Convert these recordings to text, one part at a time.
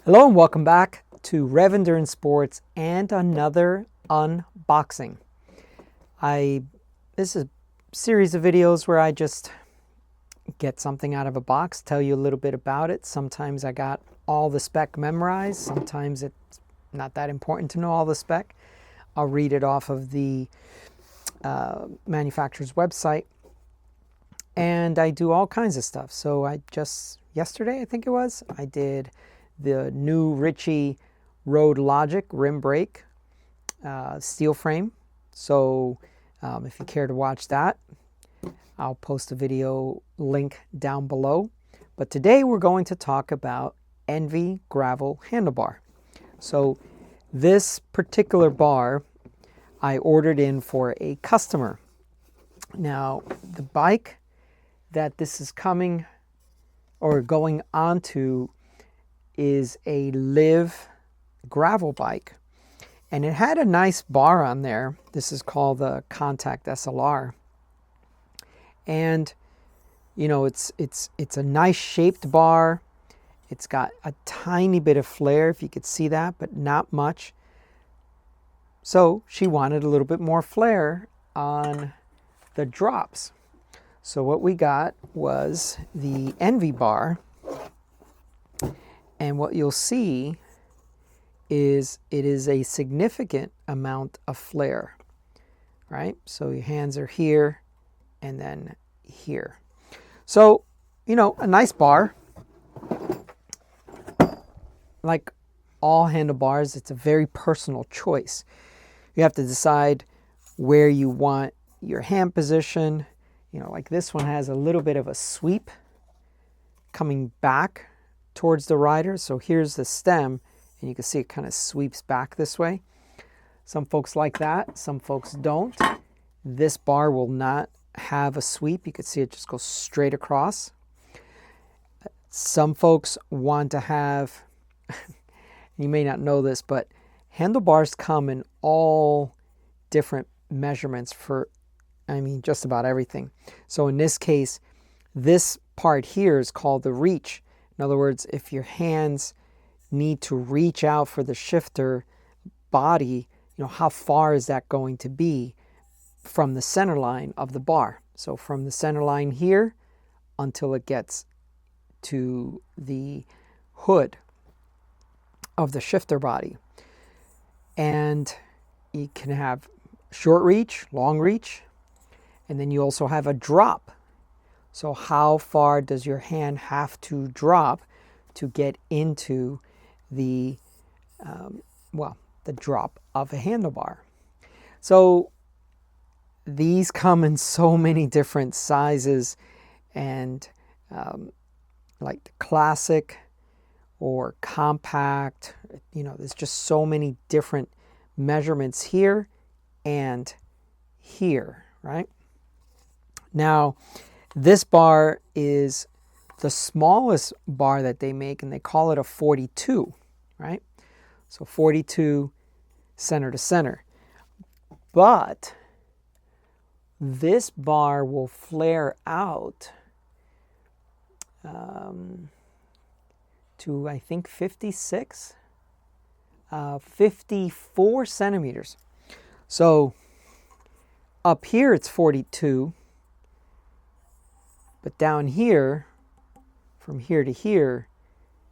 Hello and welcome back to REV Endurance Sports and another unboxing. This is a series of videos where I just get something out of a box, tell you a little bit about it. Sometimes I got all the spec memorized. Sometimes it's not that important to know all the spec. I'll read it off of the manufacturer's website. And I do all kinds of stuff. So yesterday I think it was, I did the new Ritchey Road Logic rim brake steel frame. So if you care to watch that, I'll post a video link down below. But today we're going to talk about Enve gravel handlebar. So this particular bar I ordered in for a customer. Now the bike that this is coming or going onto is a REV gravel bike, and it had a nice bar on there. This is called the Contact SLR, and you know it's a nice shaped bar. It's got a tiny bit of flare, if you could see that, but not much. So she wanted a little bit more flare on the drops. So what we got was the Enve bar. And what you'll see is it is a significant amount of flare, right? So your hands are here and then here. So, you know, a nice bar. Like all handlebars, it's a very personal choice. You have to decide where you want your hand position. You know, like this one has a little bit of a sweep coming back towards the rider. So here's the stem, and you can see it kind of sweeps back this way. Some folks like that, some folks don't. This bar will not have a sweep. You can see it just goes straight across. Some folks want to have, you may not know this, but handlebars come in all different measurements for, just about everything. So in this case, this part here is called the reach. In other words, if your hands need to reach out for the shifter body, you know, how far is that going to be from the center line of the bar? So from the center line here until it gets to the hood of the shifter body. And you can have short reach, long reach, and then you also have a drop. So how far does your hand have to drop to get into the, the drop of a handlebar? So these come in so many different sizes, and like the classic or compact, you know, there's just so many different measurements here and here, right? Now, this bar is the smallest bar that they make, and they call it a 42, right? So 42 center to center. But this bar will flare out to, I think, 54 centimeters. So up here it's 42. But down here, from here to here,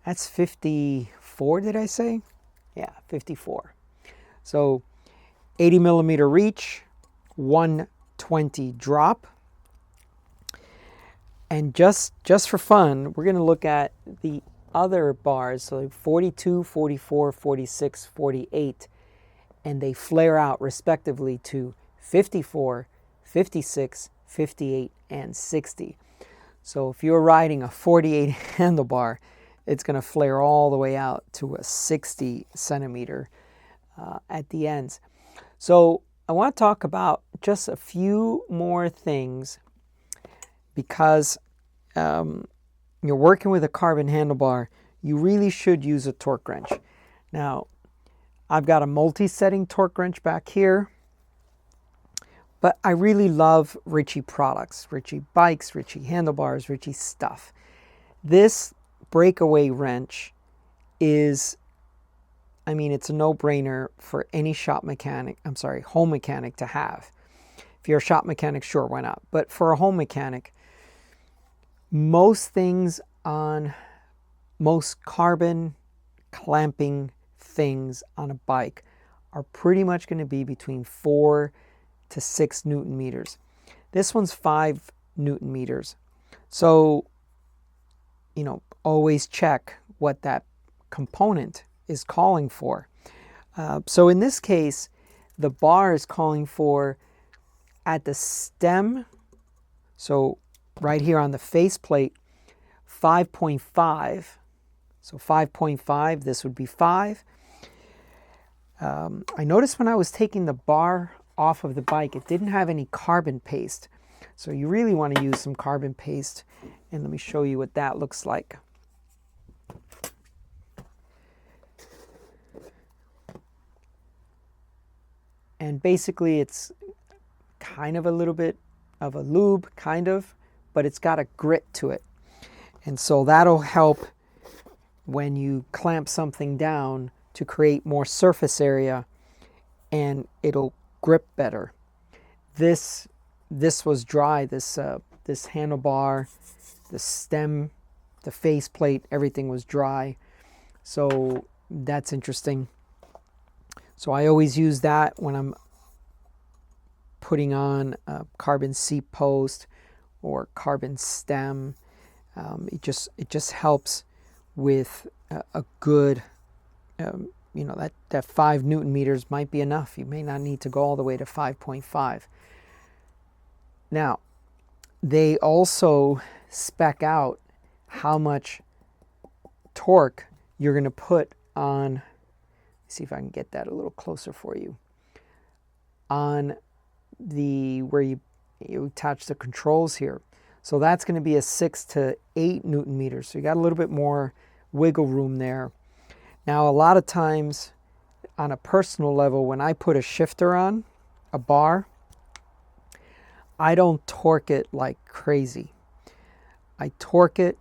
that's 54, did I say? Yeah, 54. So 80 millimeter reach, 120 drop. And just for fun, we're going to look at the other bars, so 42, 44, 46, 48, and they flare out respectively to 54, 56, 58, and 60. So if you're riding a 48 handlebar, it's going to flare all the way out to a 60 centimeter at the ends. So I want to talk about just a few more things, because you're working with a carbon handlebar, you really should use a torque wrench. Now, I've got a multi-setting torque wrench back here, but I really love Ritchey products, Ritchey bikes, Ritchey handlebars, Ritchey stuff. This breakaway wrench is, I mean, it's a no-brainer for any home mechanic to have. If you're a shop mechanic, sure, why not? But for a home mechanic, most carbon clamping things on a bike are pretty much going to be between 4 to 6 Newton meters. This one's 5 Newton meters. So, always check what that component is calling for. So in this case, the bar is calling for at the stem, so right here on the faceplate, 5.5. So 5.5, this would be 5. I noticed when I was taking the bar off of the bike, it didn't have any carbon paste. So you really want to use some carbon paste. And let me show you what that looks like. And basically it's kind of a little bit of a lube, but it's got a grit to it. And so that'll help when you clamp something down to create more surface area, and it'll grip better. This was dry, this handlebar, the stem, the faceplate, everything was dry. So that's interesting. So I always use that when I'm putting on a carbon seat post or carbon stem. It just helps with a good, that 5 Newton meters might be enough. You may not need to go all the way to 5.5. Now, they also spec out how much torque you're going to put on. See if I can get that a little closer for you. On where you attach the controls here. So that's going to be a 6 to 8 Newton meters. So you got a little bit more wiggle room there. Now, a lot of times on a personal level, when I put a shifter on a bar, I don't torque it like crazy. I torque it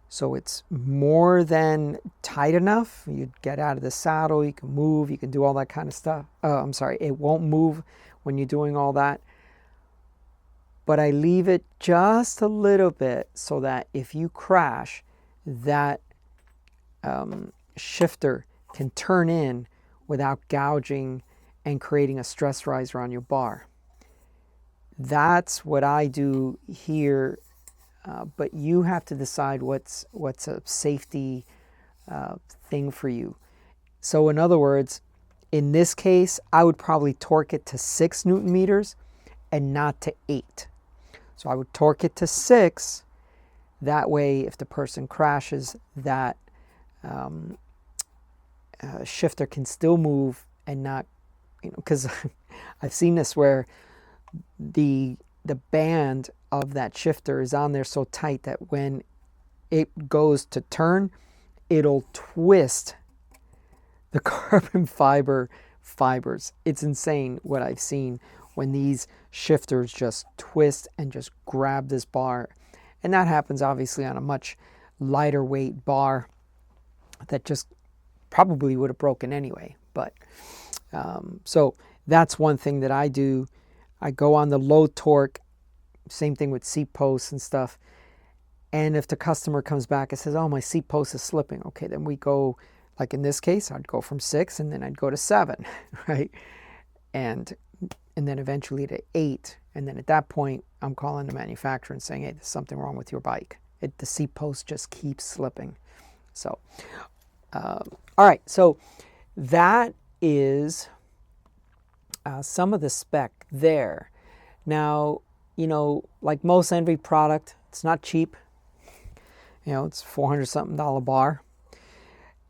so it's more than tight enough. You get out of the saddle, you can move, you can do all that kind of stuff. It won't move when you're doing all that. But I leave it just a little bit so that if you crash, that shifter can turn in without gouging and creating a stress riser on your bar. That's what I do here, but you have to decide what's a safety thing for you. So in other words, in this case, I would probably torque it to 6 Newton meters and not to 8. So I would torque it to 6. That way, if the person crashes, that shifter can still move and not, because I've seen this where the band of that shifter is on there so tight that when it goes to turn, it'll twist the carbon fibers. It's insane what I've seen when these shifters just twist and just grab this bar. And that happens obviously on a much lighter weight bar that just probably would have broken anyway. But so that's one thing that I do. I go on the low torque, same thing with seat posts and stuff. And if the customer comes back and says, oh, my seat post is slipping, okay, then we go, like in this case, I'd go from 6 and then I'd go to 7, right? And then eventually to 8. And then at that point, I'm calling the manufacturer and saying, hey, there's something wrong with your bike. The seat post just keeps slipping. So, all right, so that is some of the spec there. Now, like most Enve product, it's not cheap. It's $400 something bar.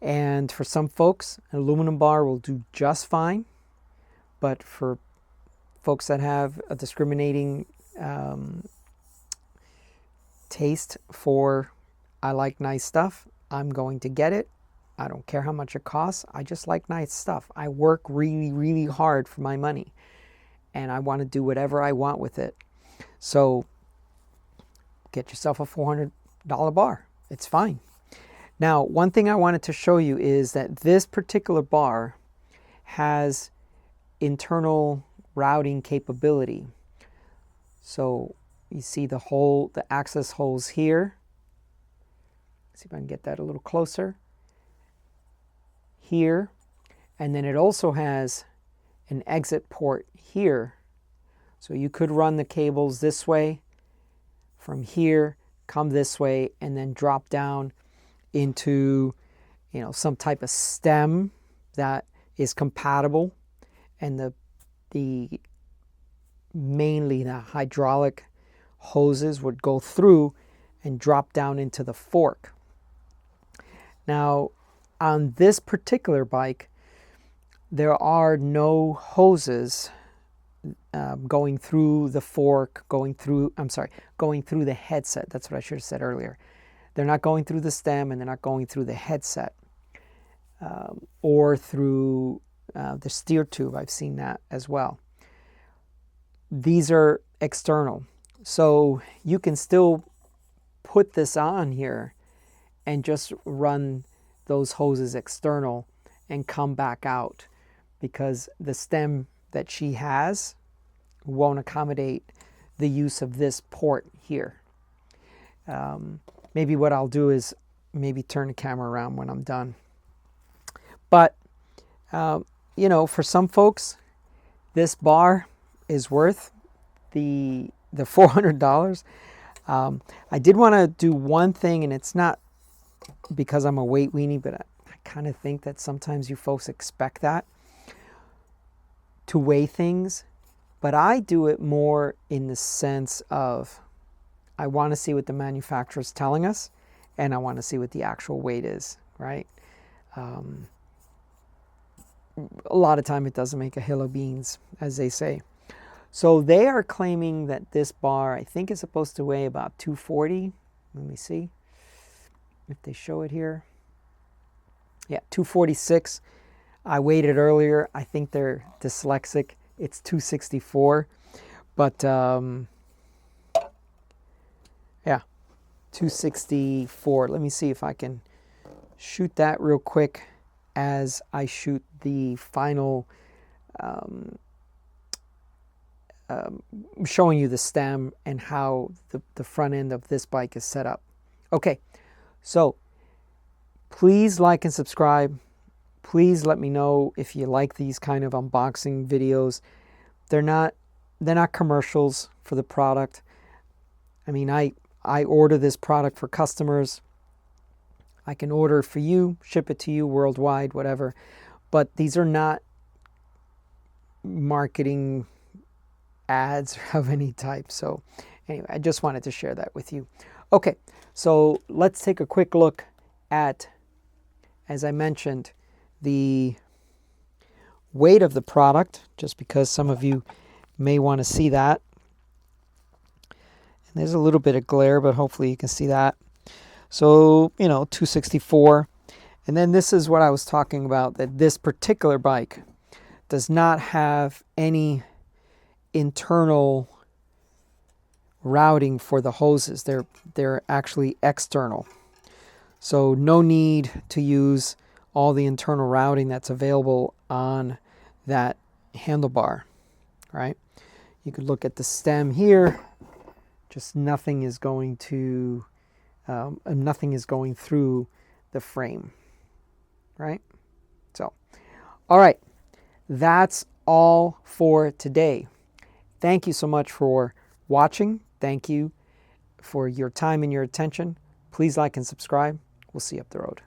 And for some folks, an aluminum bar will do just fine. But for folks that have a discriminating taste for, I like nice stuff, I'm going to get it. I don't care how much it costs. I just like nice stuff. I work really, really hard for my money. And I want to do whatever I want with it. So get yourself a $400 bar. It's fine. Now, one thing I wanted to show you is that this particular bar has internal routing capability. So you see the hole, the access holes here. Let's see if I can get that a little closer. Here. And then it also has an exit port here. So you could run the cables this way, from here, come this way, and then drop down into, you know, some type of stem that is compatible, and the mainly the hydraulic hoses would go through and drop down into the fork. Now, on this particular bike, there are no hoses going through the fork, going through the headset. That's what I should have said earlier. They're not going through the stem, and they're not going through the headset or through the steer tube. I've seen that as well. These are external. So you can still put this on here and just run those hoses external and come back out, because the stem that she has won't accommodate the use of this port here. Maybe what I'll do is maybe turn the camera around when I'm done. But, you know, for some folks, this bar is worth the $400. I did want to do one thing, and it's not because I'm a weight weenie, but I kind of think that sometimes you folks expect that, to weigh things. But I do it more in the sense of, I want to see what the manufacturer is telling us, and I want to see what the actual weight is, right? A lot of time it doesn't make a hill of beans, as they say. So they are claiming that this bar, I think, is supposed to weigh about 240. Let me see if they show it here. Yeah, 246. I weighed it earlier. I think they're dyslexic. It's 264. But yeah, 264. Let me see if I can shoot that real quick as I shoot the final, showing you the stem and how the front end of this bike is set up. Okay, so please like and subscribe. Please let me know if you like these kind of unboxing videos. They're not commercials for the product. I mean, I order this product for customers. I can order for you, ship it to you worldwide, whatever. But these are not marketing ads of any type. So anyway, I just wanted to share that with you. Okay, so let's take a quick look at, as I mentioned, the weight of the product, just because some of you may want to see that. And there's a little bit of glare, but hopefully you can see that. So, you know, 264. And then this is what I was talking about, that this particular bike does not have any internal routing for the hoses. They're actually external. So no need to use all the internal routing that's available on that handlebar, right? You could look at the stem here. Just nothing is going to, nothing is going through the frame, right? So, all right, that's all for today. Thank you so much for watching. Thank you for your time and your attention. Please like and subscribe. We'll see you up the road.